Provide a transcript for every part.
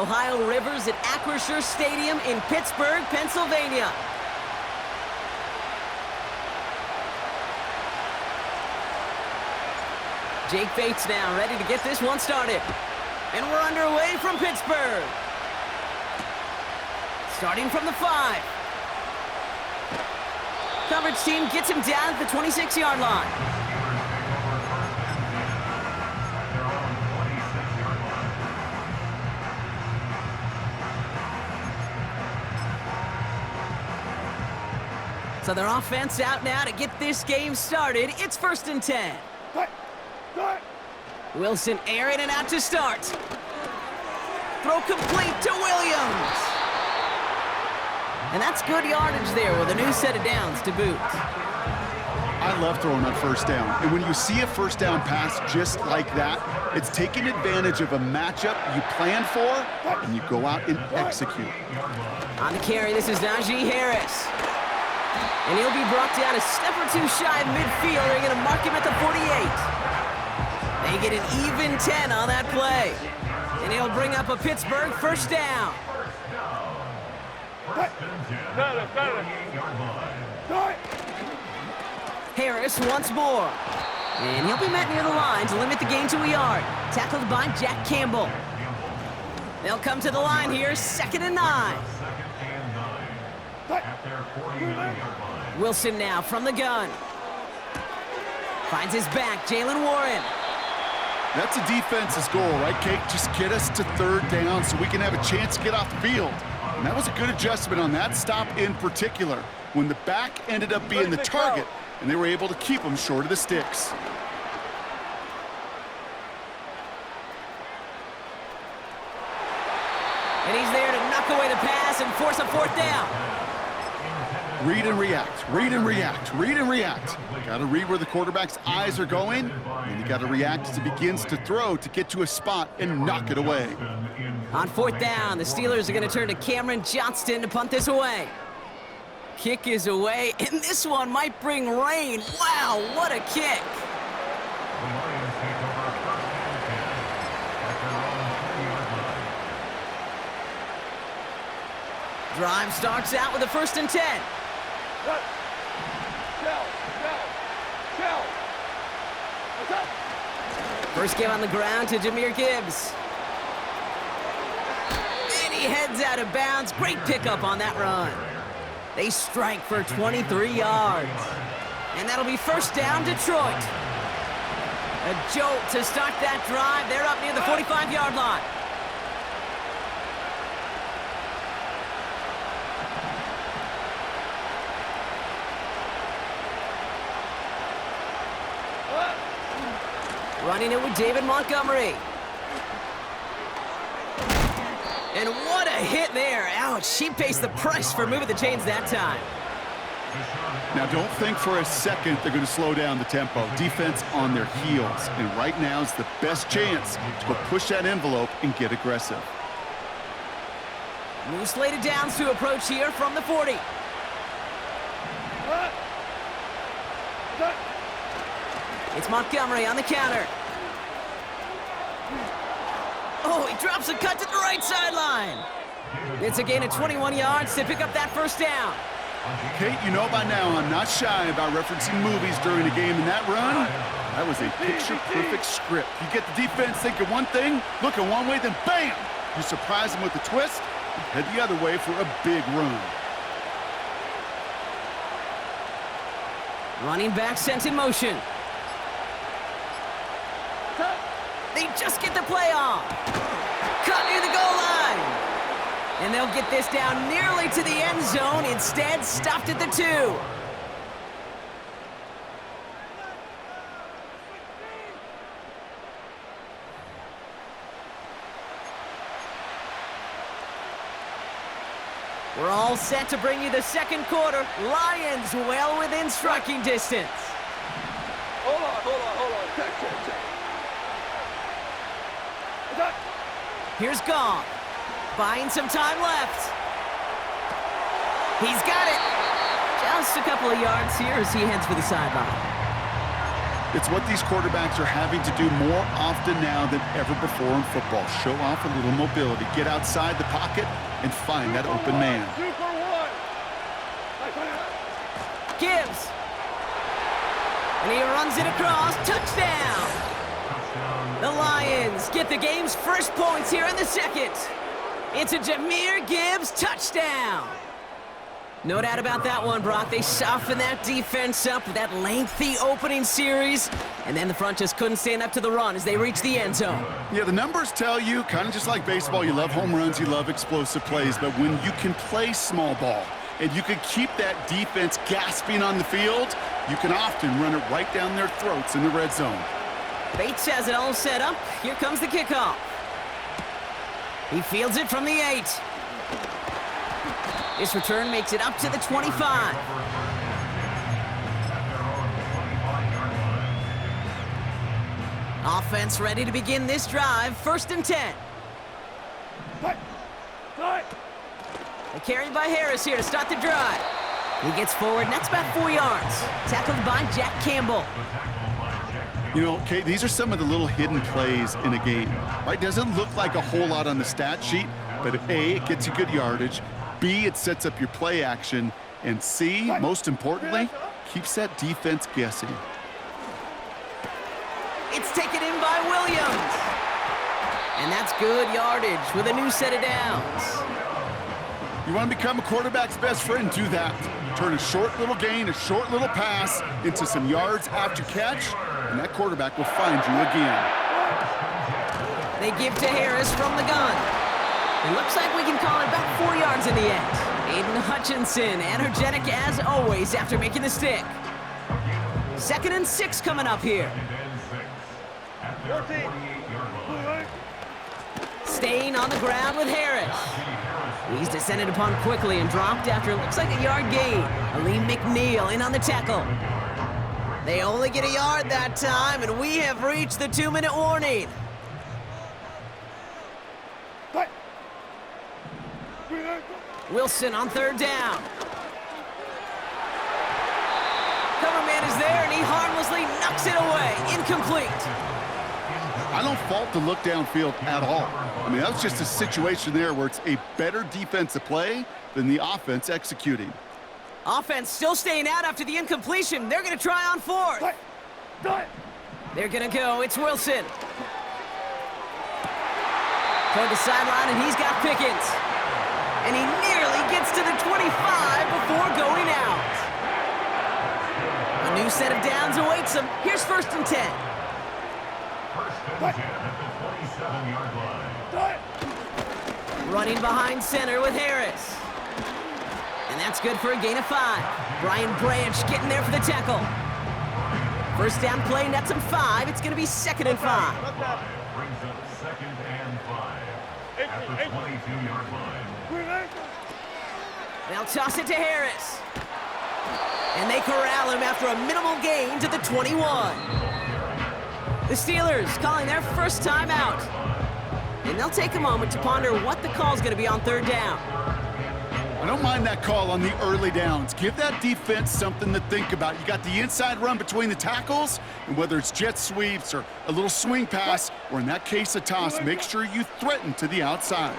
Ohio Rivers at Acrisure Stadium in Pittsburgh, Pennsylvania. Jake Bates now ready to get this one started. And we're underway from Pittsburgh. Starting from the 5. Coverage team gets him down at the 26-yard line. So their offense out now to get this game started. It's 1st and 10. Wilson airing it out to start. Throw complete to Williams. And that's good yardage there with a new set of downs to boot. I love throwing on 1st down. And when you see a 1st down pass just like that, it's taking advantage of a matchup you plan for, and you go out and execute. On the carry, this is Najee Harris. And he'll be brought down a step or two shy of midfield. They're going to mark him at the 48. They get an even 10 on that play. And he'll bring up a Pittsburgh 1st down. Harris once more. And he'll be met near the line to limit the gain to a yard. Tackled by Jack Campbell. They'll come to the line here, 2nd and 9. Wilson now from the gun. Finds his back, Jalen Warren. That's a defense's goal, right, Kate? Just get us to 3rd down so we can have a chance to get off the field. And that was a good adjustment on that stop in particular, when the back ended up being the target, and they were able to keep him short of the sticks. And he's there to knock away the pass and force a 4th down. Read and react, read and react, read and react. Got to read where the quarterback's eyes are going, and you got to react as he begins to throw to get to a spot and knock it away. On 4th down, the Steelers are going to turn to Cameron Johnston to punt this away. Kick is away, and this one might bring rain. Wow, what a kick. Drive starts out with a 1st and 10. First give on the ground to Jahmyr Gibbs. And he heads out of bounds. Great pickup on that run. They strike for 23 yards. And that'll be 1st down, Detroit. A jolt to start that drive. They're up near the 45-yard line. Running it with David Montgomery. And what a hit there. Ouch, he pays the price for moving the chains that time. Now, don't think for a second they're going to slow down the tempo. Defense on their heels. And right now is the best chance to go push that envelope and get aggressive. New slated downs to approach here from the 40. It's Montgomery on the counter. Oh, he drops a cut to the right sideline. It's a gain of 21 yards to pick up that 1st down. Kate, you know by now I'm not shy about referencing movies during a game, and that run, that was a picture-perfect script. You get the defense thinking one thing, looking one way, then bam! You surprise them with a twist, and head the other way for a big run. Running back sent in motion. They just get the play off. Cut near the goal line. And they'll get this down nearly to the end zone. Instead, stopped at the 2. We're all set to bring you the 2nd quarter. Lions well within striking distance. Hold on. Check. Here's Goff. Buying some time left. He's got it. Just a couple of yards here as he heads for the sideline. It's what these quarterbacks are having to do more often now than ever before in football. Show off a little mobility, get outside the pocket, and find that open man. Gibbs. And he runs it across. Touchdown! The Lions get the game's first points here in the second. It's a Jahmyr Gibbs touchdown. No doubt about that one, Brock. They softened that defense up with that lengthy opening series, and then the front just couldn't stand up to the run as they reached the end zone. Yeah, the numbers tell you, kind of just like baseball, you love home runs, you love explosive plays, but when you can play small ball and you can keep that defense gasping on the field, you can often run it right down their throats in the red zone. Bates has it all set up. Here comes the kickoff. He fields it from the 8. This return makes it up to the 25. Offense ready to begin this drive. 1st and 10. Carried by Harris here to start the drive. He gets forward, and that's about 4 yards. Tackled by Jack Campbell. You know, Kate, these are some of the little hidden plays in a game, right? Doesn't look like a whole lot on the stat sheet, but A, it gets you good yardage, B, it sets up your play action, and C, most importantly, keeps that defense guessing. It's taken in by Williams. And that's good yardage with a new set of downs. You want to become a quarterback's best friend, do that. Turn a short little gain, a short little pass into some yards after catch, and that quarterback will find you again. They give to Harris from the gun. It looks like we can call it about 4 yards in the end. Aiden Hutchinson, energetic as always after making the stick. 2nd and 6 coming up here. Staying on the ground with Harris. He's descended upon quickly and dropped after it looks like a yard gain. Ali McNeil in on the tackle. They only get a yard that time, and we have reached the 2-minute warning. Wilson on 3rd down. Cover man is there, and he harmlessly knocks it away. Incomplete. I don't fault the look downfield at all. I mean, that was just a situation there where it's a better defensive play than the offense executing. Offense still staying out after the incompletion. They're going to try on 4th. They're going to go. It's Wilson. Toward the sideline, and he's got Pickens. And he nearly gets to the 25 before going out. A new set of downs awaits him. Here's 1st and 10. Running behind center with Harris. And that's good for a gain of 5. Brian Branch getting there for the tackle. 1st down play, nets him 5. It's going to be 2nd and 5. Brings up 2nd and 5 at the 22-yard line. They'll toss it to Harris. And they corral him after a minimal gain to the 21. The Steelers calling their first timeout. And they'll take a moment to ponder what the call's going to be on 3rd down. I don't mind that call on the early downs. Give that defense something to think about. You got the inside run between the tackles, and whether it's jet sweeps or a little swing pass, or in that case a toss, make sure you threaten to the outside.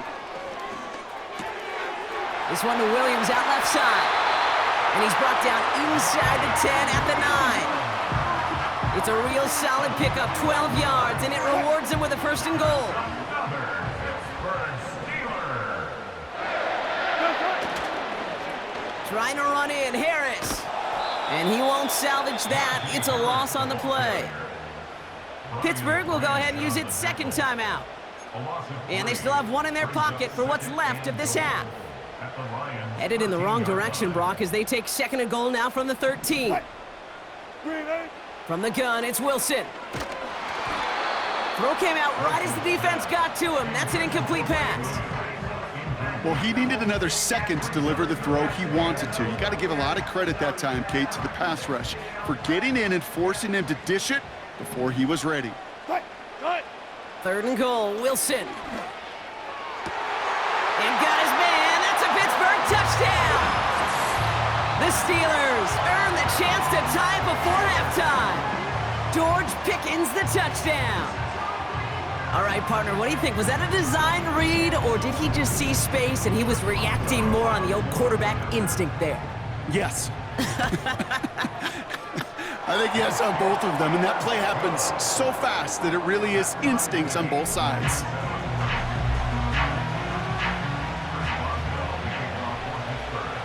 This one to Williams out left side. And he's brought down inside the 10 at the 9. It's a real solid pickup, 12 yards, and it rewards him with a 1st and goal. Trying to run in, Harris. And he won't salvage that. It's a loss on the play. Pittsburgh will go ahead and use its 2nd timeout. And they still have one in their pocket for what's left of this half. Headed in the wrong direction, Brock, as they take 2nd and goal now from the 13. From the gun, it's Wilson. Throw came out right as the defense got to him. That's an incomplete pass. Well, he needed another second to deliver the throw he wanted to. You got to give a lot of credit that time, Kate, to the pass rush for getting in and forcing him to dish it before he was ready. 3rd and goal, Wilson. And got his man. That's a Pittsburgh touchdown. The Steelers earn the chance to tie it before halftime. George Pickens the touchdown. All right, partner, what do you think? Was that a design read, or did he just see space and he was reacting more on the old quarterback instinct there? Yes. I think yes on both of them, and that play happens so fast that it really is instincts on both sides.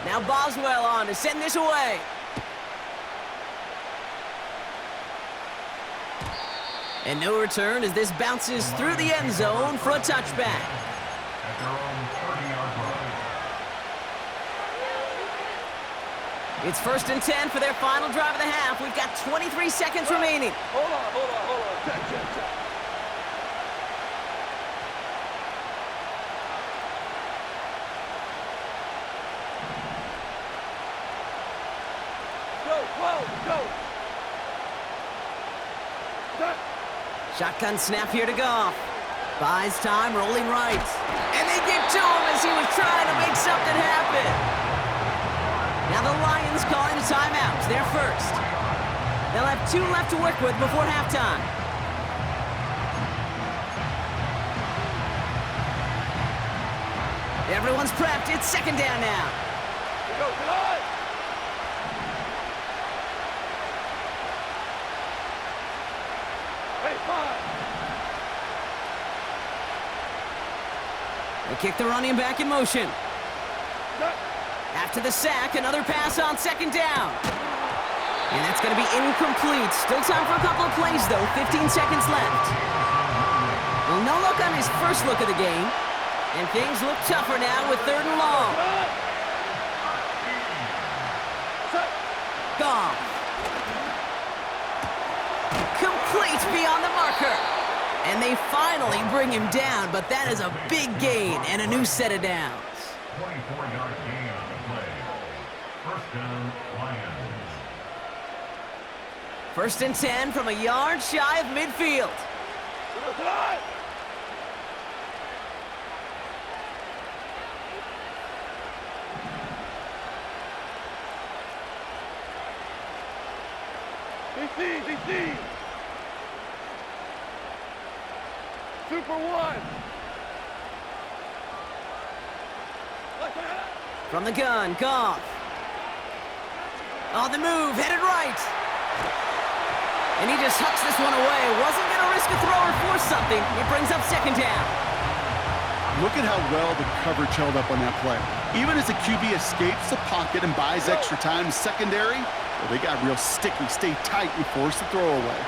Now Boswell on to send this away. And no return as this bounces through the end zone for a touchback. At their own 30-yard line. It's 1st and 10 for their final drive of the half. We've got 23 seconds remaining. Hold on. Check. Go. Set. Shotgun snap here to Goff. Buys time, rolling right. And they give to him as he was trying to make something happen. Now the Lions calling a timeout. They're first. They'll have 2 left to work with before halftime. Everyone's prepped. It's 2nd down now. Go, tonight. Hey, 5. They kick the running back in motion. Set. After the sack, another pass on 2nd down. And that's going to be incomplete. Still time for a couple of plays, though. 15 seconds left. Well, no look on his first look of the game. And things look tougher now with 3rd and long. Set. Goff. Complete beyond the marker. And they finally bring him down, but that is a big gain and a new set of downs. 24-yard gain on the play. 1st down, Lions. 1st and 10 from a yard shy of midfield. Go, tonight. DC. Super 1. Left hand. From the gun, Goff. On the move, headed right. And he just hucks this one away. Wasn't going to risk a throw or force something. It brings up 2nd down. Look at how well the coverage held up on that play. Even as the QB escapes the pocket and buys extra time in secondary, well, they got real sticky, stay tight, and force the throw away.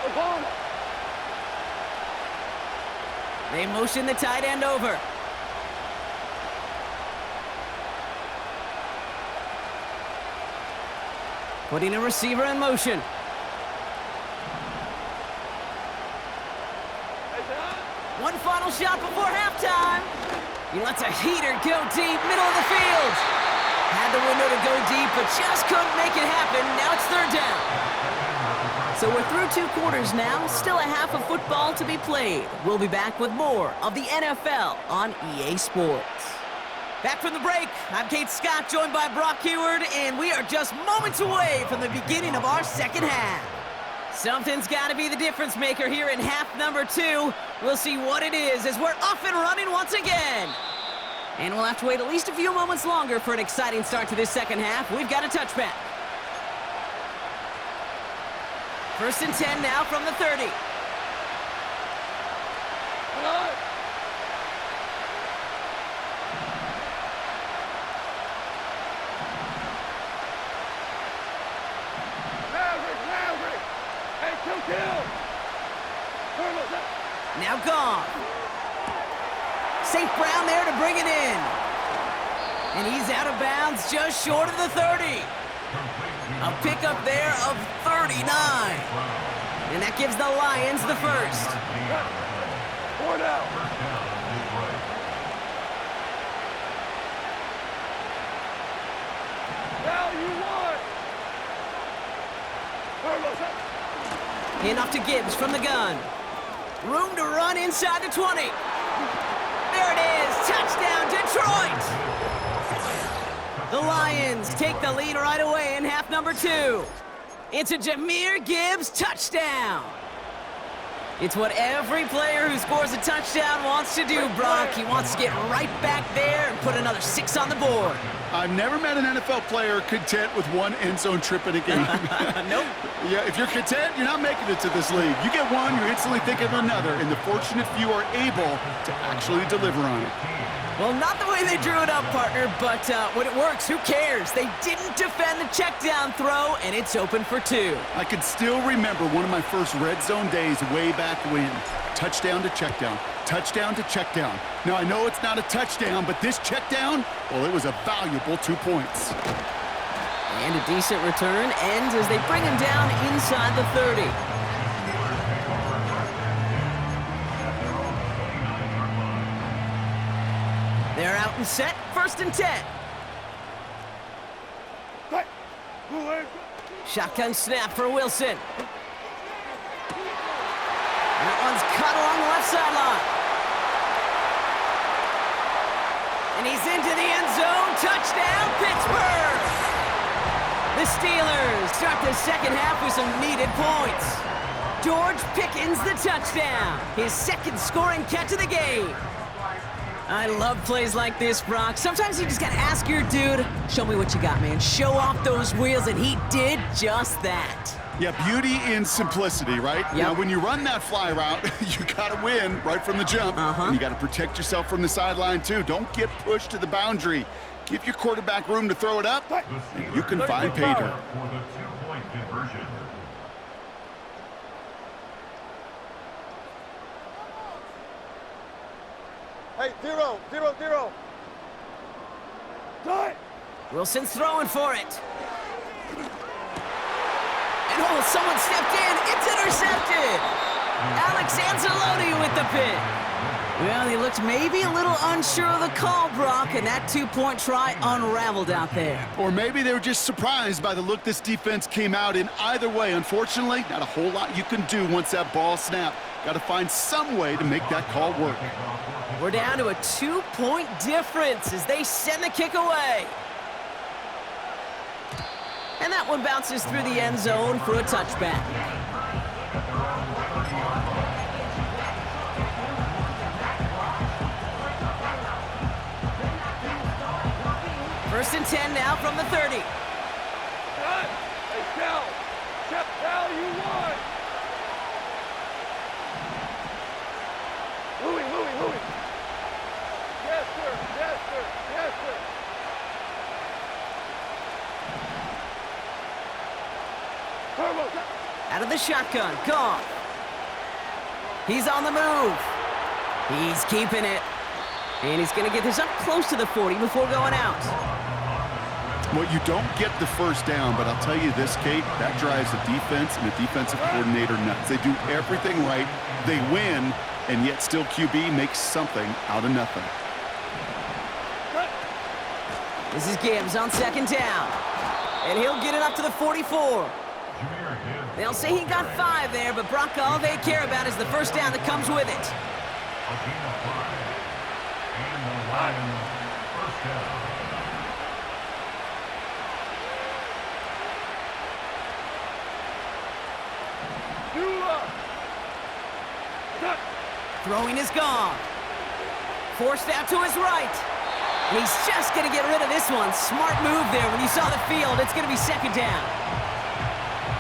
Obama. They motion the tight end over. Putting a receiver in motion. One final shot before halftime. He lets a heater go deep, middle of the field. Had the window to go deep, but just couldn't make it happen. Now it's 3rd down. So we're through 2 quarters now. Still a half of football to be played. We'll be back with more of the NFL on EA Sports. Back from the break, I'm Kate Scott, joined by Brock Heward, and we are just moments away from the beginning of our 2nd half. Something's got to be the difference maker here in half number 2. We'll see what it is as we're off and running once again. And we'll have to wait at least a few moments longer for an exciting start to this 2nd half. We've got a touchback. 1st and 10 now from the 30. Tonight. Maverick. Hey, 2 kill. Now gone. St. Brown there to bring it in. And he's out of bounds just short of the 30. A pickup there of 39. And that gives the Lions the first. 4 down. Now you want. Enough to Gibbs from the gun. Room to run inside the 20. There it is. Touchdown, Detroit. The Lions take the lead right away in half number 2. It's a Jahmyr Gibbs touchdown. It's what every player who scores a touchdown wants to do, Brock. He wants to get right back there and put another 6 on the board. I've never met an NFL player content with one end zone trip in a game. Nope. Yeah, if you're content, you're not making it to this league. You get one, you're instantly thinking of another, and the fortunate few are able to actually deliver on it. Well, not the way they drew it up, partner, but when it works, who cares? They didn't defend the check down throw, and it's open for 2. I can still remember one of my first red zone days way back when. Touchdown to check down, touchdown to check down. Now, I know it's not a touchdown, but this check down, well, it was a valuable 2 points. And a decent return ends as they bring him down inside the 30. They're out and set, 1st and 10. Shotgun snap for Wilson. That one's cut along the left sideline. And he's into the end zone. Touchdown, Pittsburgh! The Steelers start the second half with some needed points. George Pickens the touchdown. His 2nd scoring catch of the game. I love plays like this, Brock. Sometimes you just gotta ask your dude, show me what you got, man. Show off those wheels, and he did just that. Yeah, beauty in simplicity, right? Yep. Now, when you run that fly route, you gotta win right from the jump. And you gotta protect yourself from the sideline, too. Don't get pushed to the boundary. Give your quarterback room to throw it up, and you can find pay dirt. For the 2-point conversion. Hey, 0-0-0. Die. Wilson's throwing for it. And oh, someone stepped in. It's intercepted. Alex Anzalone with the pick. Well, he looked maybe a little unsure of the call, Brock, and that 2-point try unraveled out there. Or maybe they were just surprised by the look this defense came out in. Either way, unfortunately, not a whole lot you can do once that ball snapped. Got to find some way to make that call work. We're down to a 2-point difference as they send the kick away. And that one bounces through the end zone for a touchback. First and 10 now from the 30. Hey, Cal. Check Cal, you won. Louie. Yes, sir. Yes, sir. Yes, sir. Turbo. Out of the shotgun, gone. He's on the move. He's keeping it. And he's going to get this up close to the 40 before going out. Well, you don't get the first down, but I'll tell you this, Kate, that drives the defense and the defensive coordinator nuts. They do everything right, they win, and yet still QB makes something out of nothing. This is Gibbs on 2nd down. And he'll get it up to the 44. They'll say he got 5 there, but Brock, all they care about is the first down that comes with it. A gain of 5. And the Lions first down. Throwing is gone. Forced out to his right. And he's just going to get rid of this one. Smart move there. When you saw the field, it's going to be 2nd down.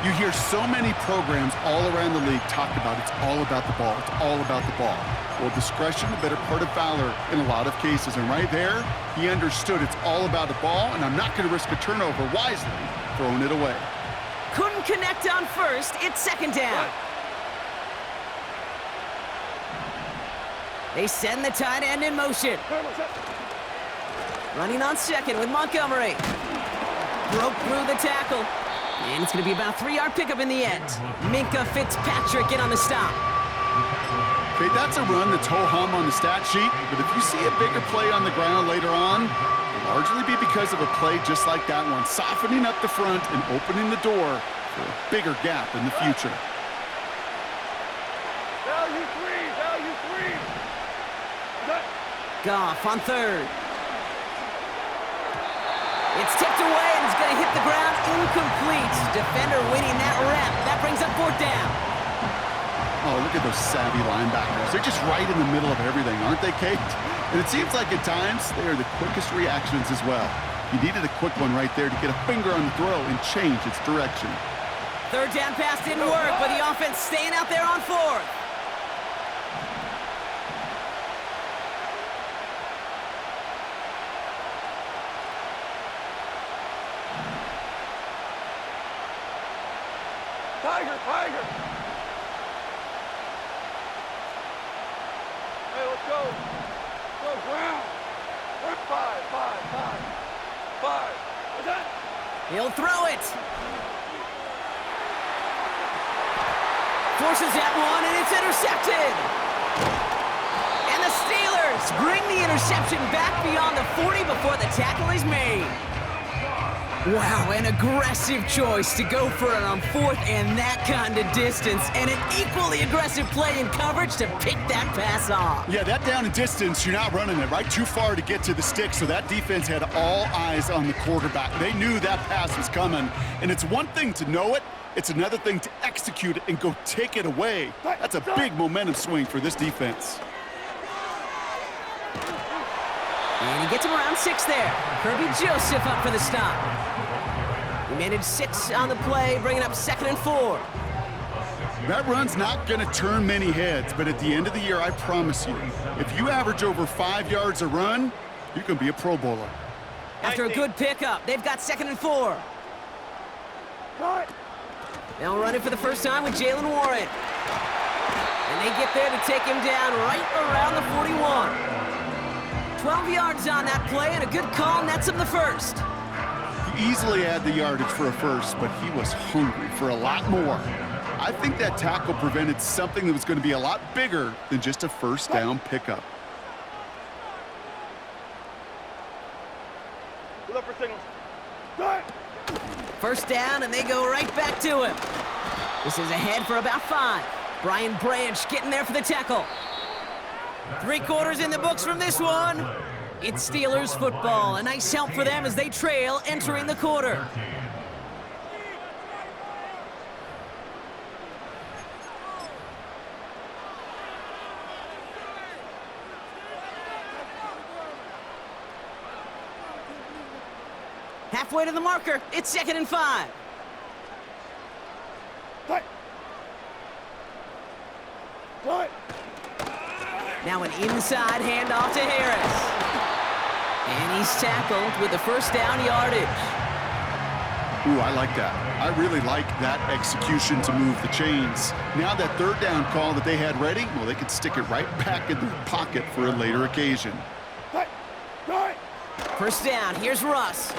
You hear so many programs all around the league talk about it's all about the ball. It's all about the ball. Well, discretion, the better part of valor in a lot of cases. And right there, he understood it's all about the ball, and I'm not going to risk a turnover wisely, throwing it away. Couldn't connect on first. It's 2nd down. They send the tight end in motion. Running on 2nd with Montgomery. Broke through the tackle. And it's going to be about a 3-yard pickup in the end. Minka Fitzpatrick in on the stop. Okay, that's a run that's ho-hum on the stat sheet, but if you see a bigger play on the ground later on, it'll largely be because of a play just like that one, softening up the front and opening the door for a bigger gap in the future. Value 3. Goff on 3rd. It's tipped away and it's going to hit the ground incomplete. Defender winning that rep. That brings up 4th down. Oh, look at those savvy linebackers. They're just right in the middle of everything, aren't they, Kate? And it seems like at times they are the quickest reactions as well. You needed a quick one right there to get a finger on the throw and change its direction. 3rd down pass didn't work, but the offense staying out there on 4th. Tiger! Hey, let's go. Go, ground. 5. What's that? He'll throw it. Forces that one, and it's intercepted. And the Steelers bring the interception back beyond the 40 before the tackle is made. Wow, an aggressive choice to go for it on 4th and that kind of distance, and an equally aggressive play in coverage to pick that pass off. Yeah, that down and distance, you're not running it, right? Too far to get to the stick, so that defense had all eyes on the quarterback. They knew that pass was coming, and it's one thing to know it, it's another thing to execute it and go take it away. That's a big momentum swing for this defense. And he gets him around 6 there. Kirby Joseph up for the stop. He managed 6 on the play, bringing up 2nd and 4. That run's not going to turn many heads, but at the end of the year, I promise you, if you average over 5 yards a run, you can be a Pro Bowler. After a good pickup, they've got 2nd and 4. They'll run it for the first time with Jalen Warren. And they get there to take him down right around the 41. 12 yards on that play, and a good call nets him the first. He easily had the yardage for a first, but he was hungry for a lot more. I think that tackle prevented something that was going to be a lot bigger than just a first down pickup. Look for signals. First down, and they go right back to him. This is ahead for about 5. Brian Branch getting there for the tackle. 3 quarters in the books from this one. It's Steelers football. A nice help for them as they trail entering the quarter. Halfway to the marker. It's 2nd and 5. Now an inside handoff to Harris. And he's tackled with the first down yardage. Ooh, I like that. I really like that execution to move the chains. Now that 3rd down call that they had ready, well, they could stick it right back in their pocket for a later occasion. First down, here's Russ.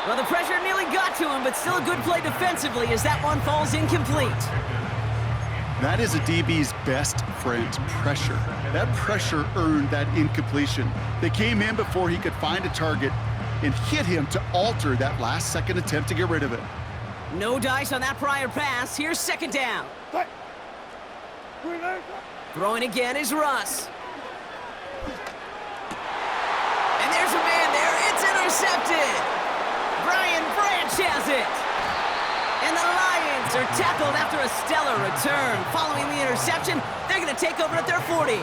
Well, the pressure nearly got to him, but still a good play defensively as that one falls incomplete. That is a DB's best friend, pressure. That pressure earned that incompletion. They came in before he could find a target and hit him to alter that last-second attempt to get rid of it. No dice on that prior pass. Here's 2nd down. Throwing again is Russ. And there's a man there. It's intercepted. Brian Branch has it. And the Lions are tackled after a stellar return. Following the interception, they're going to take over at their 40.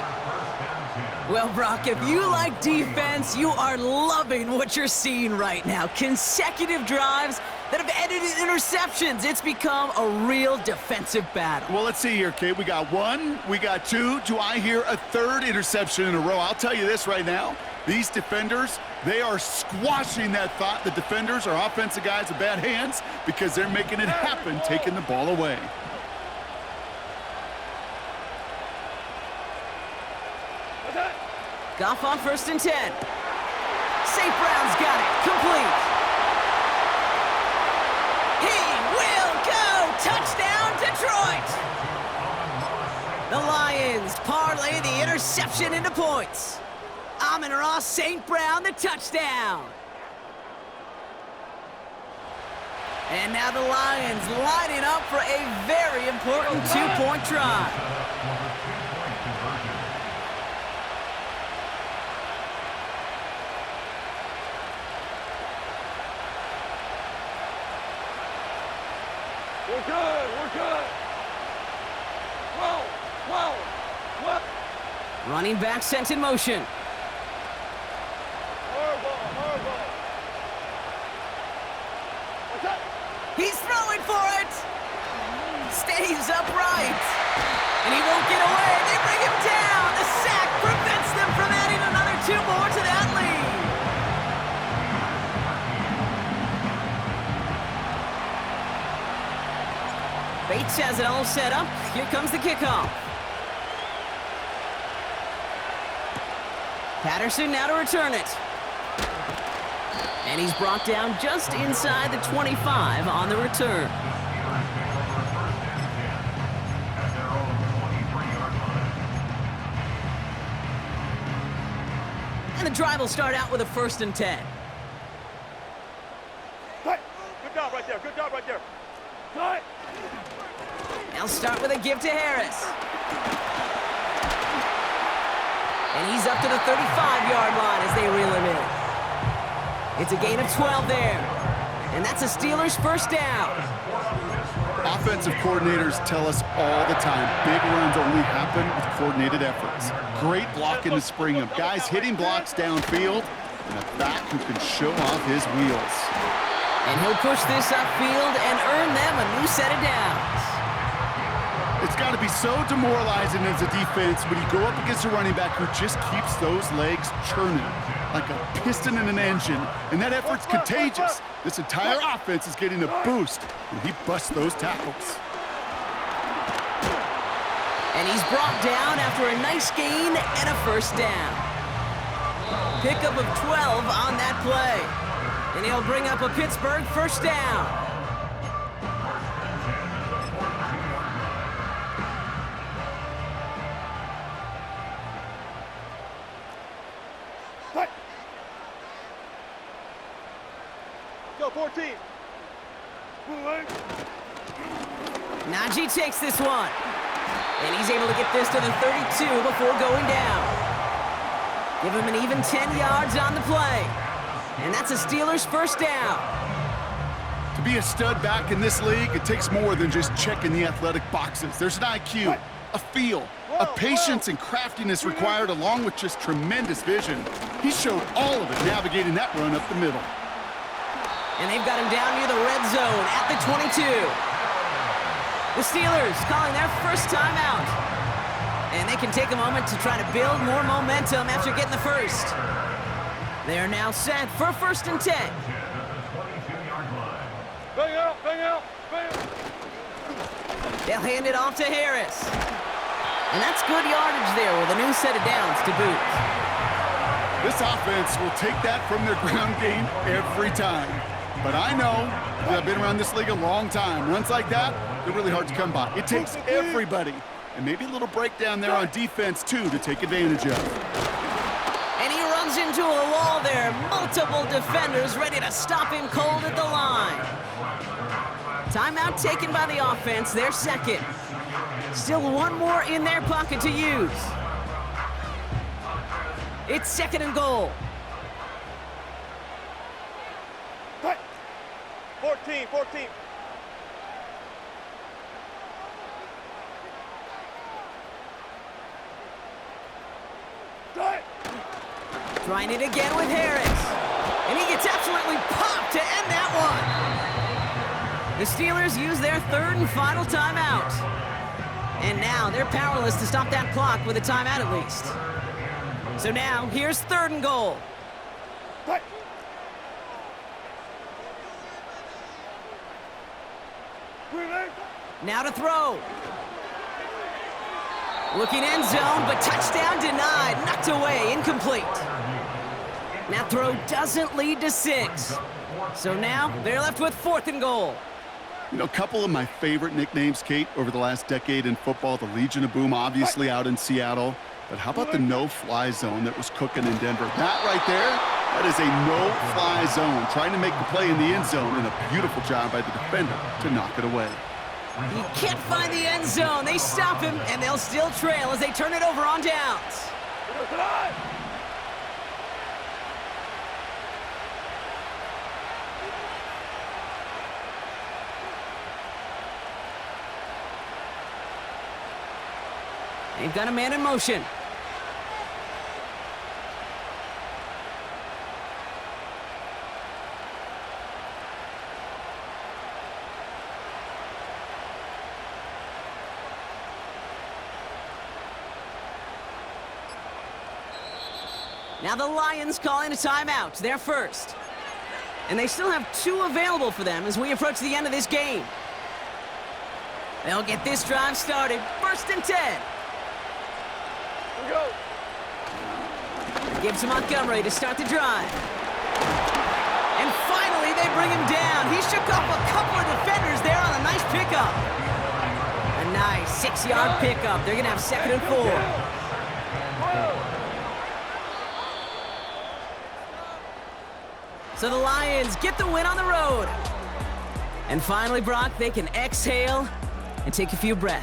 Well, Brock, if you like defense, you are loving what you're seeing right now. Consecutive drives that have ended in interceptions. It's become a real defensive battle. Well, let's see here, Kate. We got 1, we got 2. Do I hear a 3rd interception in a row? I'll tell you this right now. These defenders, they are squashing that thought. The defenders are offensive guys with bad hands because they're making it happen, taking the ball away. Goff on 1st and 10. St. Brown's got it. Complete. He will go. Touchdown, Detroit. The Lions parlay the interception into points. Amon-Ra St. Brown, the touchdown. And now the Lions lining up for a very important 2-point try. We're good. We're good. Whoa. Whoa. What? Running back sent in motion. Hardball. What's that? He's throwing for it. Stays upright. And he won't get away. They bring him down. The sack prevents them from adding another 2 more to that lead. Bates has it all set up. Here comes the kickoff. Patterson now to return it. And he's brought down just inside the 25 on the return. And the drive will start out with a 1st and 10. Hey, good job right there. Good job right there. Cut. They'll start with a give to Harris. And he's up to the 35-yard line as they reel him in. It's a gain of 12 there. And that's a Steelers first down. Offensive coordinators tell us all the time, big runs only happen with coordinated efforts. Great blocking to spring them. Guys hitting blocks downfield, and a back who can show off his wheels. And he'll push this upfield and earn them a new set of downs. It's got to be so demoralizing as a defense when you go up against a running back who just keeps those legs churning like a piston in an engine, and that effort's contagious. This entire offense is getting a boost when he busts those tackles. And he's brought down after a nice gain and a first down. Pickup of 12 on that play. And he'll bring up a Pittsburgh first down. Go, 14. Najee takes this one. And he's able to get this to the 32 before going down. Give him an even 10 yards on the play. And that's a Steelers first down. To be a stud back in this league, it takes more than just checking the athletic boxes. There's an IQ, a feel, a patience and craftiness required along with just tremendous vision. He showed all of it navigating that run up the middle. And they've got him down near the red zone at the 22. The Steelers calling their first timeout. And they can take a moment to try to build more momentum after getting the first. They are now set for 1st and 10. Bang out, bang out, bang out. They'll hand it off to Harris. And that's good yardage there with a new set of downs to boot. This offense will take that from their ground game every time. But I know that I've been around this league a long time. Runs like that, they're really hard to come by. It takes everybody. And maybe a little breakdown there on defense, too, to take advantage of. And he runs into a wall there. Multiple defenders ready to stop him cold at the line. Timeout taken by the offense, their second. Still one more in their pocket to use. It's 2nd and goal. 14. Trying it again with Harris. And he gets absolutely popped to end that one. The Steelers use their 3rd and final timeout. And now they're powerless to stop that clock with a timeout at least. So now here's 3rd and goal. Now to throw. Looking end zone, but touchdown denied. Knocked away, incomplete. That throw doesn't lead to 6. So now they're left with 4th and goal. You know, a couple of my favorite nicknames, Kate, over the last decade in football. The Legion of Boom, obviously out in Seattle. But how about the no-fly zone that was cooking in Denver? That right there, that is a no-fly zone. Trying to make the play in the end zone, and a beautiful job by the defender to knock it away. He can't find the end zone. They stop him, and they'll still trail as they turn it over on downs. They've got a man in motion. Now the Lions calling a timeout. They're first. And they still have 2 available for them as we approach the end of this game. They'll get this drive started. 1st and 10. We go. Gives to Montgomery to start the drive. And finally, they bring him down. He shook off a couple of defenders there on a nice pickup. A nice 6-yard pickup. They're going to have 2nd and 4. So the Lions get the win on the road. And finally, Brock, they can exhale and take a few breaths.